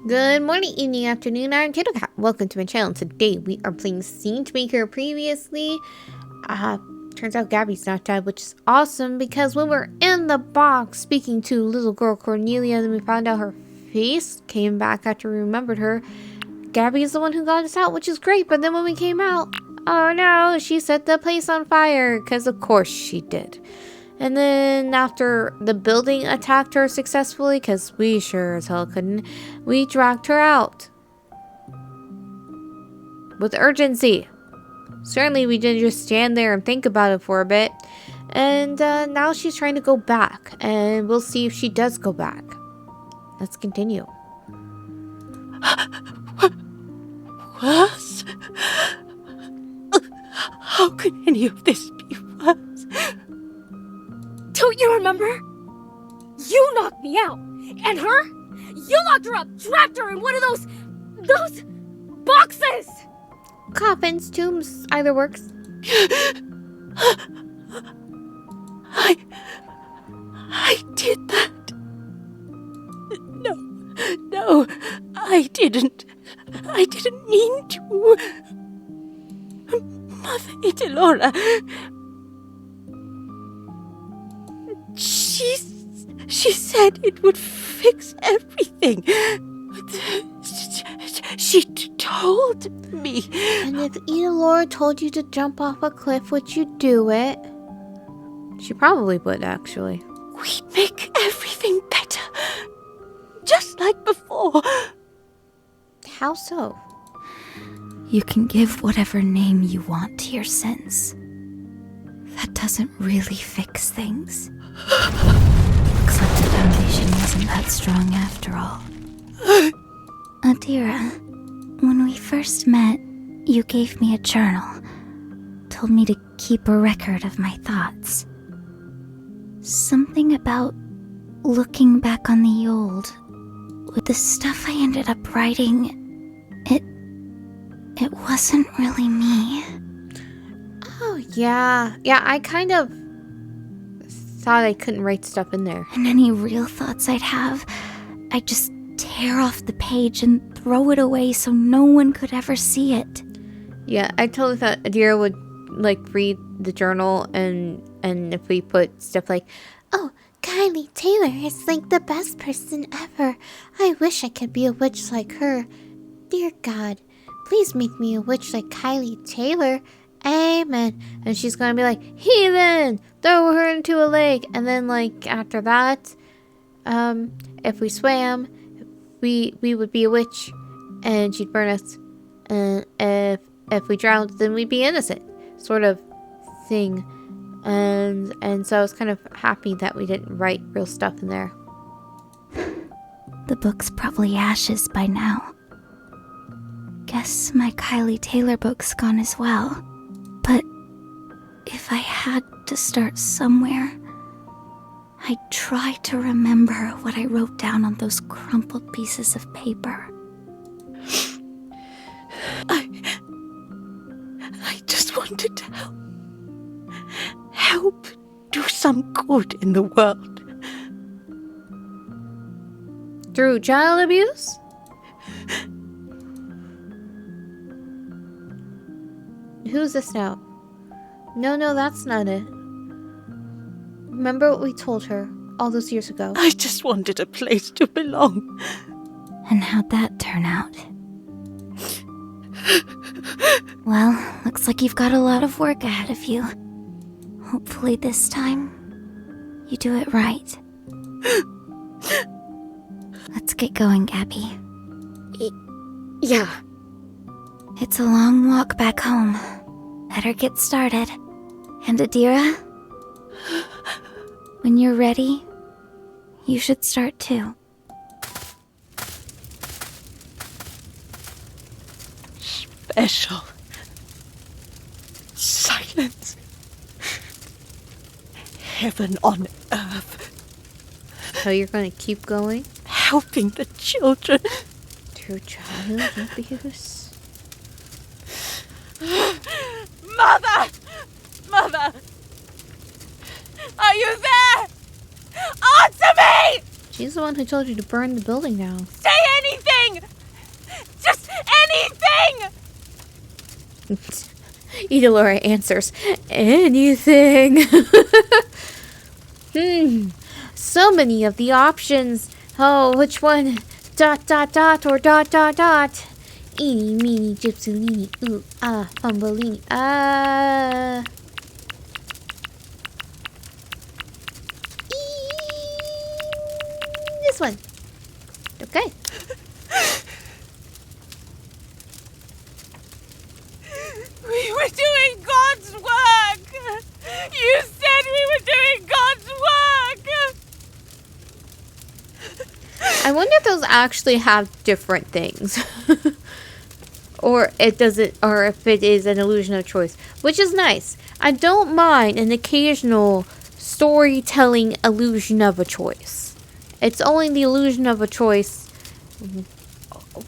Good morning, evening, afternoon, I'm Cat. Welcome to my channel. Today we are playing Saint Maker. Previously, turns out Gabby's not dead, which is awesome because when we're in the box speaking to little girl Cornelia, then we found out her face came back after we remembered her. Gabby is the one who got us out, which is great, but then when we came out, oh no, she set the place on fire, because of course she did. And then after the building attacked her successfully, because we sure as hell couldn't, we dragged her out. With urgency. Certainly we didn't just stand there and think about it for a bit. And now she's trying to go back. And we'll see if she does go back. Let's continue. Worse? How could any of this be worse? Don't you remember? You knocked me out. And her? You locked her up, trapped her in one of those boxes! Coffins, tombs, either works. I did that. No, I didn't. I didn't mean to. Mother Itilora. She said it would fix everything. She told me. And if Itilora told you to jump off a cliff, would you do it? She probably would, actually. We'd make everything better. Just like before. How so? You can give whatever name you want to your sins. That doesn't really fix things. Looks like the foundation wasn't that strong after all. Adira, when we first met, you gave me a journal. Told me to keep a record of my thoughts. Something about looking back on the old. With the stuff I ended up writing, it wasn't really me. Oh, yeah. Yeah, I kind of thought I couldn't write stuff in there. And any real thoughts I'd have, I'd just tear off the page and throw it away so no one could ever see it. Yeah, I totally thought Adira would, like, read the journal and if we put stuff like, oh, Kylie Taylor is, like, the best person ever. I wish I could be a witch like her. Dear God, please make me a witch like Kylie Taylor. Amen. And she's gonna be like, heathen, throw her into a lake. And then, like, after that, if we swam, we would be a witch and she'd burn us. And if we drowned, then we'd be innocent, sort of thing. And so I was kind of happy that we didn't write real stuff in there. The book's probably ashes by now. Guess my Kylie Taylor book's gone as well. But if I had to start somewhere, I'd try to remember what I wrote down on those crumpled pieces of paper. I just wanted to help do some good in the world. Through child abuse? Who's this now? No, that's not it. Remember what we told her all those years ago? I just wanted a place to belong. And how'd that turn out? Well, looks like you've got a lot of work ahead of you. Hopefully this time, you do it right. Let's get going, Gabby. Yeah. It's a long walk back home. Better get started. And Adira, when you're ready, you should start too. Special. Silence. Heaven on earth. So you're gonna keep going? Helping the children. Through child abuse? Mother! Are you there? Answer me! She's the one who told you to burn the building down. Say anything! Just anything! Idolora answers, anything. So many of the options. Oh, which one? ... or ... Eeny, meeny, gypsy, ooh, ah, fumbling, ah. This one. Okay. We were doing God's work! You said we were doing God's work! I wonder if those actually have different things. Or it doesn't, or if it is an illusion of choice, which is nice. I don't mind an occasional storytelling illusion of a choice. It's only the illusion of a choice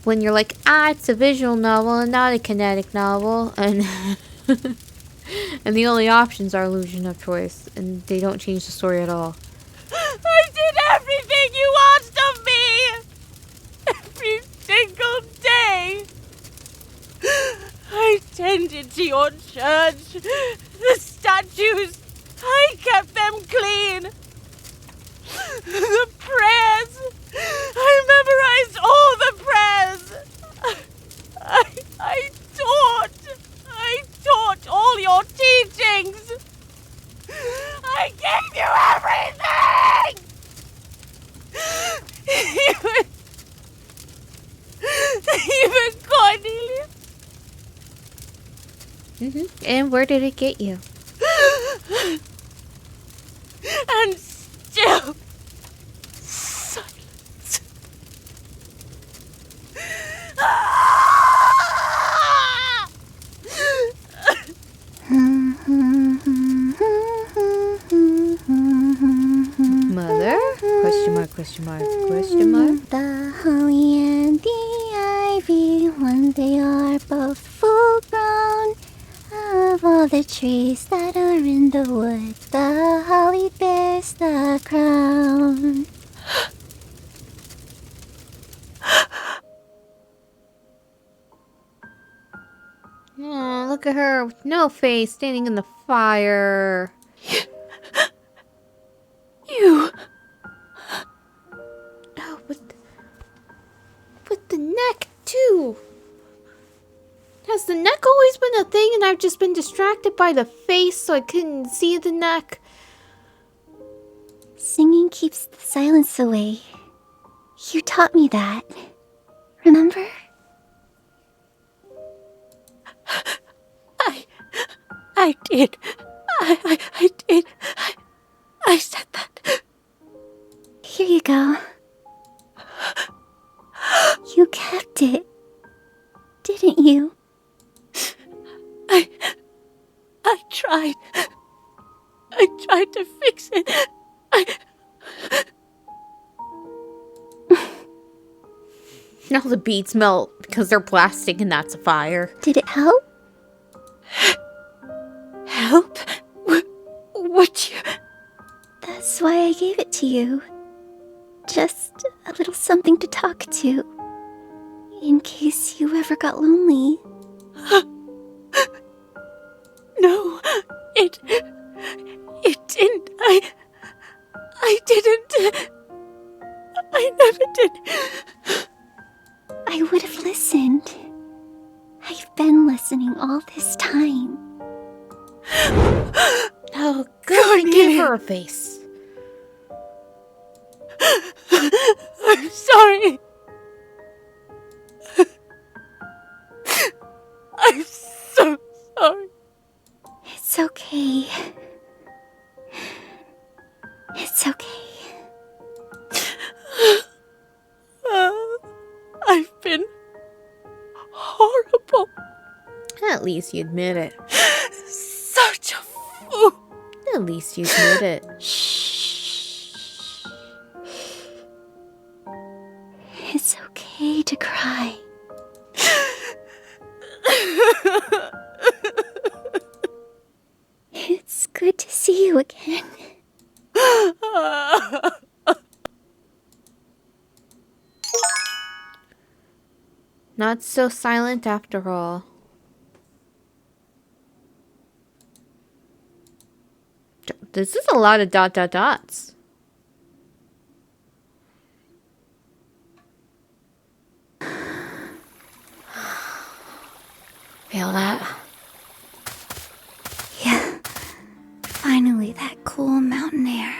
when you're like, it's a visual novel and not a kinetic novel, and and the only options are illusion of choice, and they don't change the story at all. I did everything you asked of me! Every single day! I tended to your church, the statues, I kept them clean. The prayers, I memorized all the prayers. I taught all your teachings. I gave you everything! Even Cornelia. And where did it get you? And still, silence. Mother? Question mark, question mark, question mark. The holly and the ivy, when they are both full grown. Of all the trees that are in the wood, the holly bears the crown. Oh, look at her with no face standing in the fire. You. Oh, with the neck, too. Has the neck always been a thing and I've just been distracted by the face so I couldn't see the neck? Singing keeps the silence away. You taught me that. Remember? I did. I did. I said that. Here you go. You kept it, didn't you? I tried. I tried to fix it. Now the beads melt because they're plastic and that's a fire. Did it help? Help? Would you? That's why I gave it to you. Just a little something to talk to. In case you ever got lonely. No, it didn't. I didn't. I never did. I would have listened. I've been listening all this time. Oh, good. Give her a face. I'm sorry. I'm so sorry. It's okay. It's okay. I've been horrible. At least you admit it. Such a fool. At least you admit it. Shh. It's okay to cry. It's good to see you again. Not so silent after all. This is a lot of dots. Feel that? Yeah. Finally, that cool mountain air.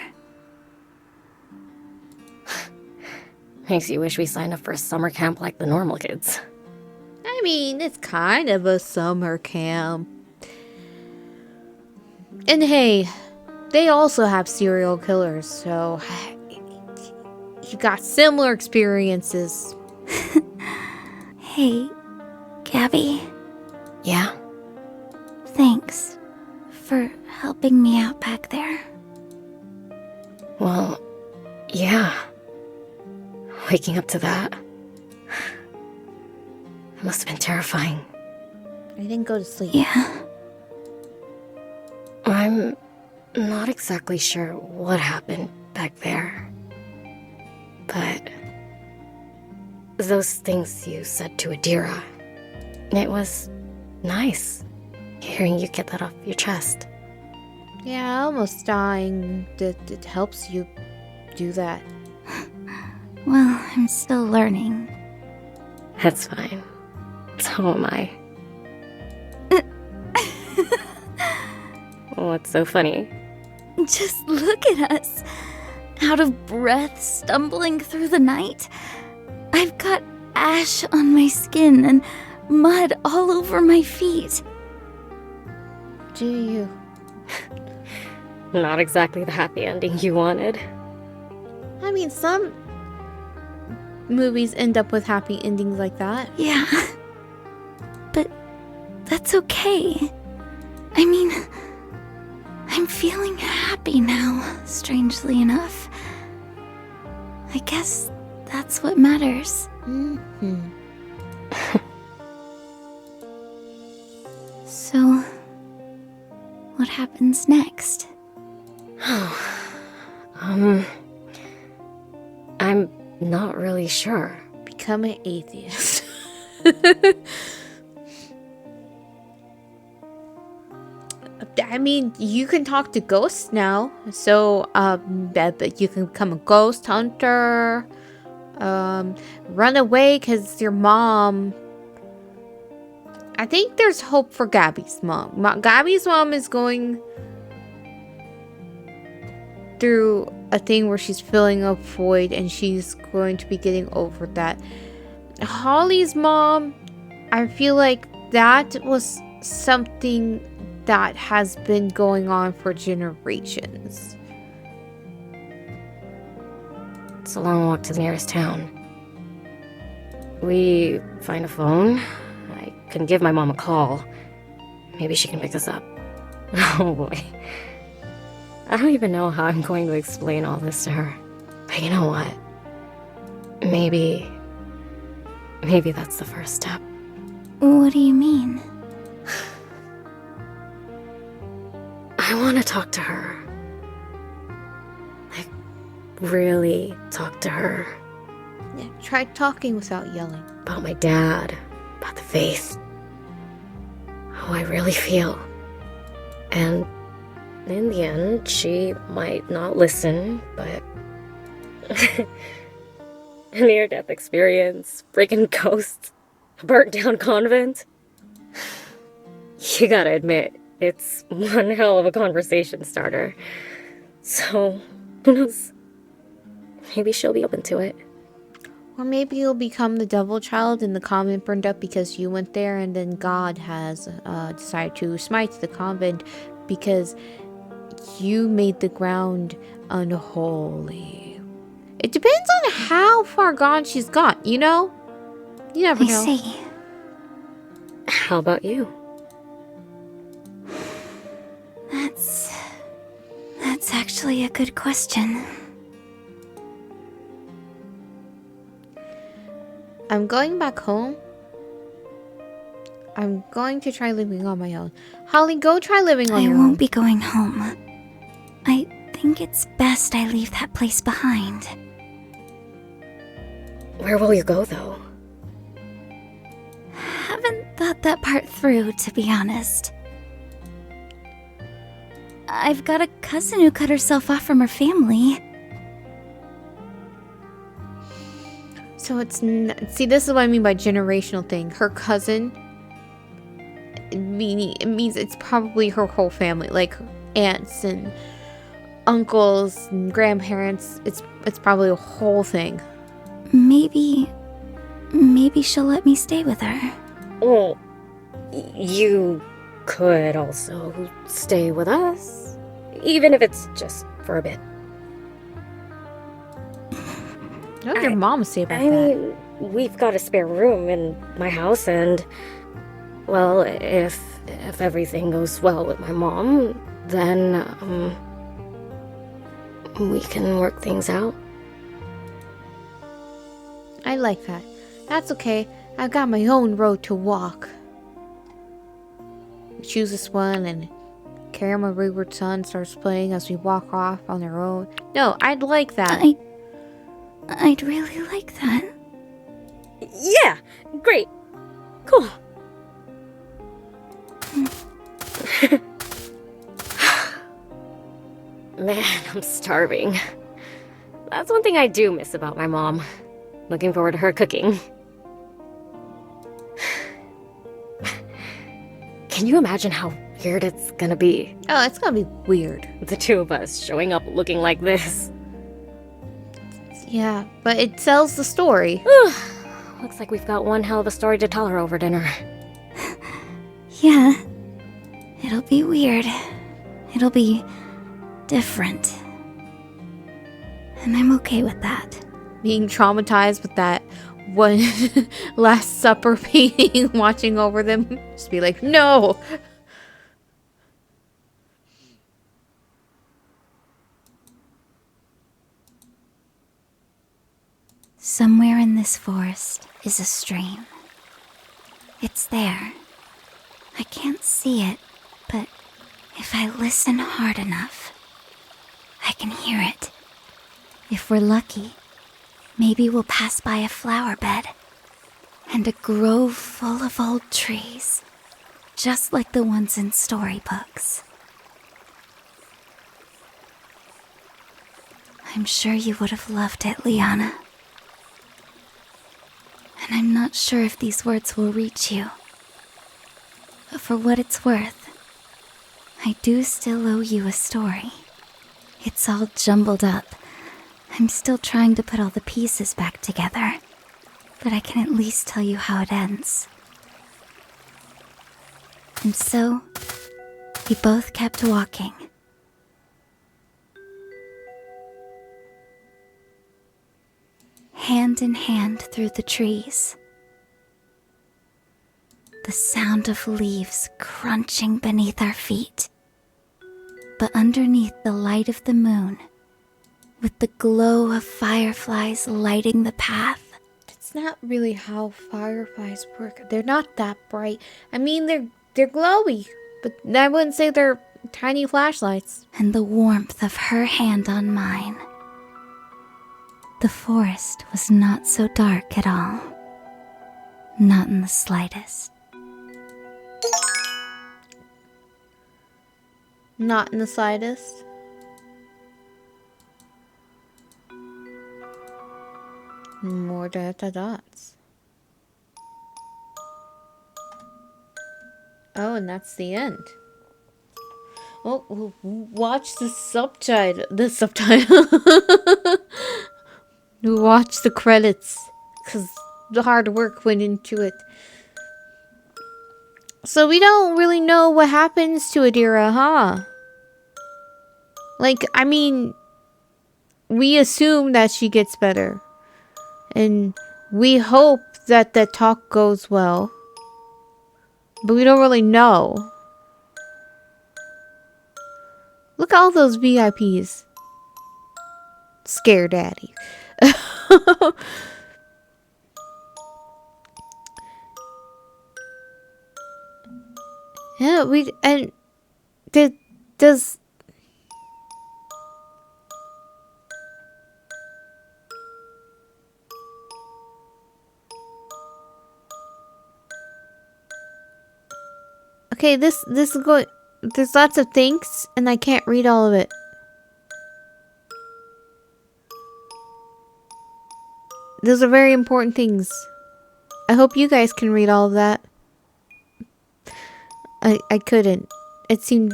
Makes you wish we signed up for a summer camp like the normal kids. I mean, it's kind of a summer camp. And hey, they also have serial killers, so you got similar experiences. Hey, Gabby. Yeah? Thanks for helping me out back there. Well, yeah. Waking up to that. It must have been terrifying. I didn't go to sleep. Yeah. I'm not exactly sure what happened back there. But those things you said to Adira, it was nice hearing you get that off your chest. Yeah, almost dying. It helps you do that. Well, I'm still learning. That's fine. So am I. What's so funny? Just look at us. Out of breath, stumbling through the night. I've got ash on my skin and mud all over my feet. Do you? Not exactly the happy ending you wanted. I mean, some movies end up with happy endings like that. Yeah. But that's okay. I mean, I'm feeling happy now, strangely enough. I guess that's what matters. Mm-hmm. So, what happens next? I'm not really sure. Become an atheist. I mean, you can talk to ghosts now. So, but you can become a ghost hunter. Run away because your mom... I think there's hope for Gabby's mom. Gabby's mom is going through a thing where she's filling a void and she's going to be getting over that. Holly's mom, I feel like that was something that has been going on for generations. It's a long walk to the nearest town. We find a phone. I can give my mom a call. Maybe she can pick us up. Oh boy. I don't even know how I'm going to explain all this to her. But you know what? Maybe that's the first step. What do you mean? I want to talk to her. Like, really talk to her. Yeah, try talking without yelling. About my dad. About the faith. How I really feel. And in the end, she might not listen, but... a near-death experience, freaking ghosts, a burnt-down convent. You gotta admit, it's one hell of a conversation starter. So, who knows? Maybe she'll be open to it. Or maybe you'll become the devil child and the convent burned up because you went there, and then God has decided to smite the convent because you made the ground unholy. It depends on how far gone she's got, you know? You never know. I see. How about you? That's actually a good question. I'm going back home. I'm going to try living on my own. Holly, go try living on your own. I won't be going home. I think it's best I leave that place behind. Where will you go, though? thought that part through, to be honest. I've got a cousin who cut herself off from her family. So it's see, this is what I mean by generational thing. Her cousin, it means it's probably her whole family, like aunts and uncles and grandparents. It's probably a whole thing. Maybe she'll let me stay with her. Well, you could also stay with us, even if it's just for a bit. What did your mom say about I that? mean, we've got a spare room in my house, and, well, if everything goes well with my mom, then, we can work things out. I like that. That's okay. I've got my own road to walk. Choose this one, and Carry My Wayward Son starts playing as we walk off on our own. No, I'd like that. I'd really like that. Yeah, great. Cool. Man, I'm starving. That's one thing I do miss about my mom. Looking forward to her cooking. Can you imagine how weird it's gonna be? Oh, it's gonna be weird. The two of us showing up looking like this. Yeah, but it sells the story. Looks like we've got one hell of a story to tell her over dinner. Yeah. It'll be weird. It'll be different. And I'm okay with that. Being traumatized with that one Last Supper painting watching over them. Just be like, no! Somewhere in this forest is a stream. It's there. I can't see it, but if I listen hard enough, I can hear it. If we're lucky, maybe we'll pass by a flower bed and a grove full of old trees, just like the ones in storybooks. I'm sure you would have loved it, Liana. And I'm not sure if these words will reach you. But for what it's worth, I do still owe you a story. It's all jumbled up. I'm still trying to put all the pieces back together, but I can at least tell you how it ends. And so, we both kept walking. Hand in hand through the trees. The sound of leaves crunching beneath our feet. But underneath the light of the moon, with the glow of fireflies lighting the path. It's not really how fireflies work. They're not that bright. I mean, they're glowy, but I wouldn't say they're tiny flashlights. And the warmth of her hand on mine. The forest was not so dark at all. Not in the slightest. Not in the slightest. More dots. Oh, and that's the end. Oh, watch the subtitle. The subtitle. Watch the credits, because the hard work went into it. So we don't really know what happens to Adira, huh? Like, I mean, we assume that she gets better. And we hope that the talk goes well. But we don't really know. Look at all those VIPs. Scare Daddy. Yeah, does Okay, this is going. There's lots of things, and I can't read all of it. Those are very important things. I hope you guys can read all of that. I couldn't. It seemed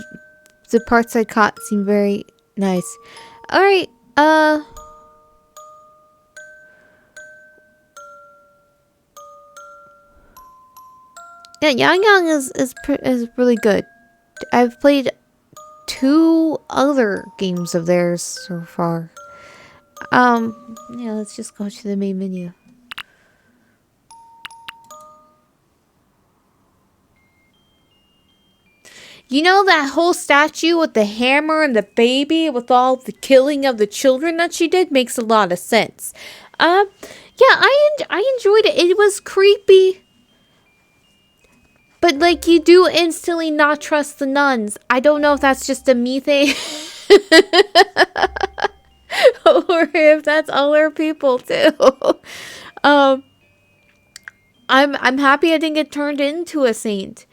the parts I caught seemed very nice. All right. Yeah, Yang Yang is really good. I've played 2 other games of theirs so far. Yeah, let's just go to the main menu. You know that whole statue with the hammer and the baby with all the killing of the children that she did makes a lot of sense. Yeah, I enjoyed it. It was creepy. But, like, you do instantly not trust the nuns. I don't know if that's just a me thing. Or if that's other people, too. I'm happy I didn't get turned into a saint.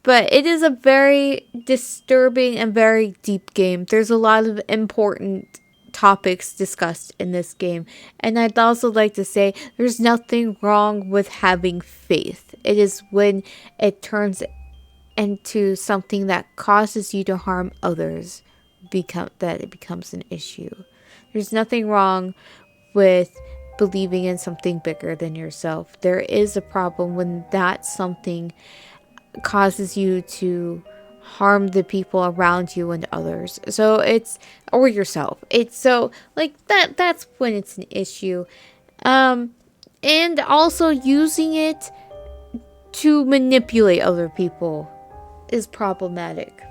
But it is a very disturbing and very deep game. There's a lot of important topics discussed in this game. And I'd also like to say there's nothing wrong with having faith. It is when it turns into something that causes you to harm others that it becomes an issue. There's nothing wrong with believing in something bigger than yourself. There is a problem when that something causes you to harm the people around you and others. So or yourself. It's so like that's when it's an issue. And also using it to manipulate other people is problematic.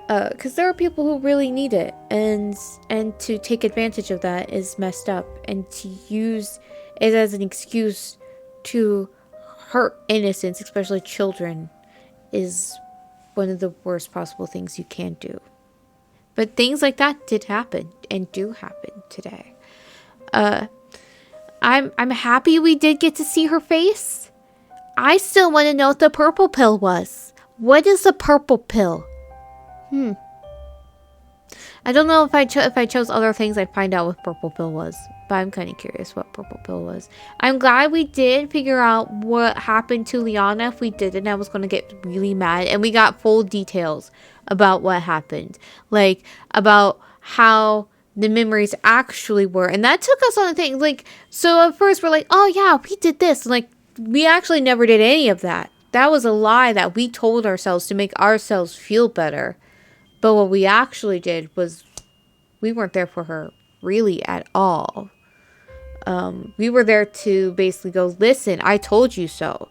Because there are people who really need it, and to take advantage of that is messed up, and to use it as an excuse to hurt innocents, especially children, is one of the worst possible things you can do. But things like that did happen and do happen today. I'm happy we did get to see her face. I still want to know what the purple pill was. What is the purple pill? I don't know if I chose other things, I'd find out what purple pill was. But I'm kind of curious what purple pill was. I'm glad we did figure out what happened to Liana. If we didn't, I was going to get really mad. And we got full details about what happened. Like, about how the memories actually were. And that took us on a thing. Like, so at first we're like, oh yeah, we did this. Like, we actually never did any of that. That was a lie that we told ourselves to make ourselves feel better. But what we actually did was we weren't there for her really at all. We were there to basically go, listen, I told you so.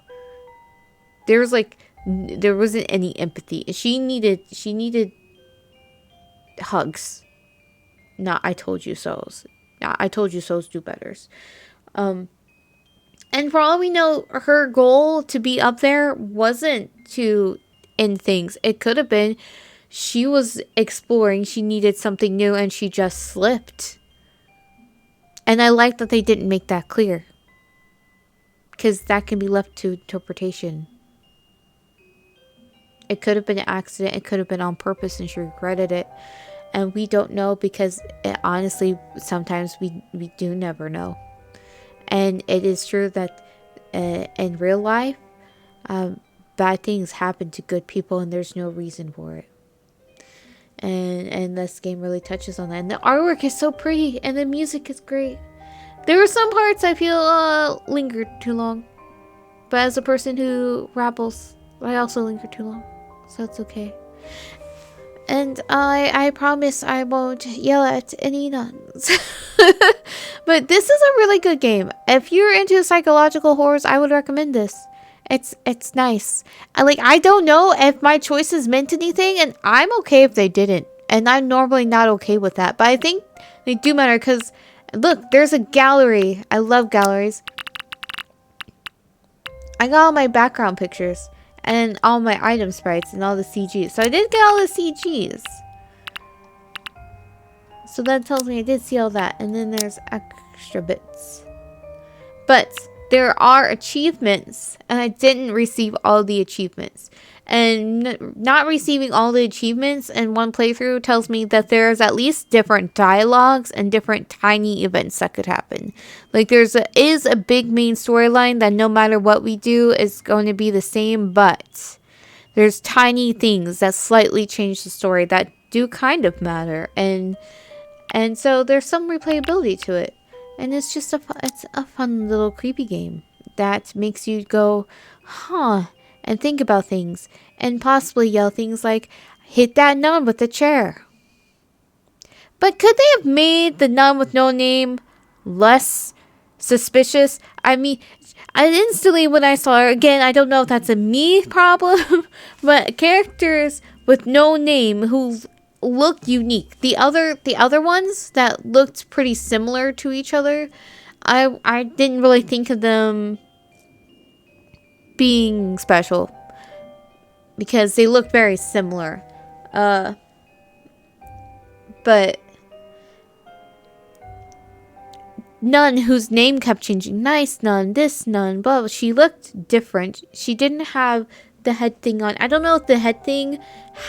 There wasn't any empathy. She needed hugs. Not I told you so's. I told you so's do betters. And for all we know, her goal to be up there wasn't to end things. It could have been she was exploring, she needed something new, and she just slipped. And I like that they didn't make that clear. Because that can be left to interpretation. It could have been an accident, it could have been on purpose, and she regretted it. And we don't know because, honestly, sometimes we do never know. And it is true that in real life, bad things happen to good people and there's no reason for it. And this game really touches on that. And the artwork is so pretty and the music is great. There are some parts I feel lingered too long. But as a person who rabbles, I also linger too long. So it's okay. And I promise I won't yell at any nuns. But this is a really good game. If you're into psychological horrors, I would recommend this. It's nice. I don't know if my choices meant anything, and I'm okay if they didn't. And I'm normally not okay with that. But I think they do matter because, look, there's a gallery. I love galleries. I got all my background pictures. And all my item sprites and all the CGs. So I did get all the CGs. So that tells me I did see all that. And then there's extra bits. But there are achievements, and I didn't receive all the achievements. And not receiving all the achievements in one playthrough tells me that there's at least different dialogues and different tiny events that could happen. Like is a big main storyline that no matter what we do is going to be the same, but there's tiny things that slightly change the story that do kind of matter, and so there's some replayability to it. And it's just it's a fun little creepy game that makes you go, huh, and think about things, and possibly yell things like, hit that nun with the chair. But could they have made the nun with no name less suspicious? I mean, instantly when I saw her, again, I don't know if that's a me problem, but characters with no name who look unique. The other ones that looked pretty similar to each other, I didn't really think of them being special because they look very similar. But nun whose name kept changing, nice nun, this nun, blah, she looked different. She didn't have the head thing on. I don't know if the head thing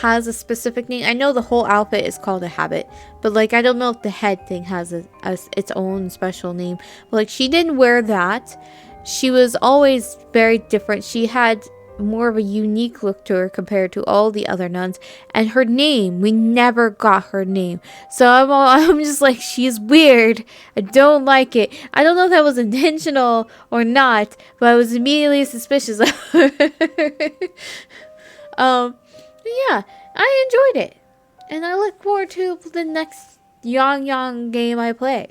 has a specific name. I know the whole outfit is called a habit, but like I don't know if the head thing has its own special name. But like she didn't wear that. She was always very different. She had more of a unique look to her compared to all the other nuns. And her name, we never got her name. So I'm just like, she's weird. I don't like it. I don't know if that was intentional or not, but I was immediately suspicious of her. Yeah, I enjoyed it. And I look forward to the next Yang game I play.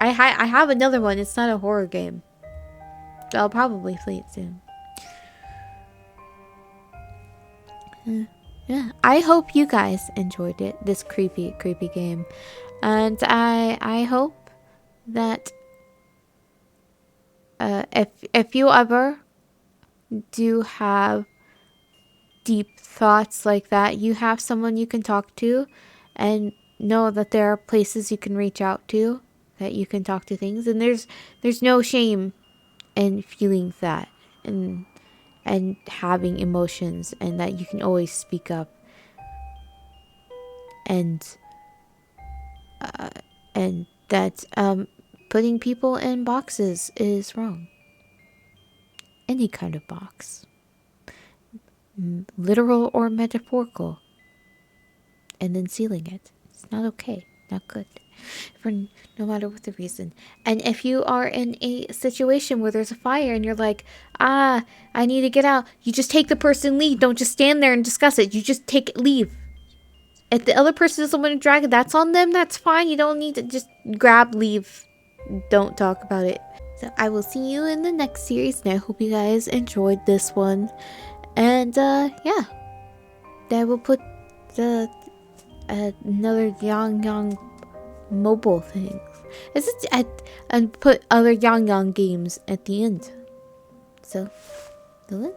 I have another one. It's not a horror game. I'll probably play it soon. Yeah, I hope you guys enjoyed it. This creepy game, and I hope that if you ever do have deep thoughts like that, you have someone you can talk to, and know that there are places you can reach out to, that you can talk to things, and there's no shame in feeling that and having emotions, and that you can always speak up, and that putting people in boxes is wrong. Any kind of box, literal or metaphorical, and then sealing it. It's not okay, not good. For no matter what the reason. And if you are in a situation where there's a fire and you're like, I need to get out, you just take the person, leave. Don't just stand there and discuss it. You just leave. If the other person doesn't want to drag it, that's on them. That's fine. You don't need to just grab, leave. Don't talk about it. So I will see you in the next series, and I hope you guys enjoyed this one. And yeah, I will put another Yang mobile things. Is it and put other Yang games at the end. So, the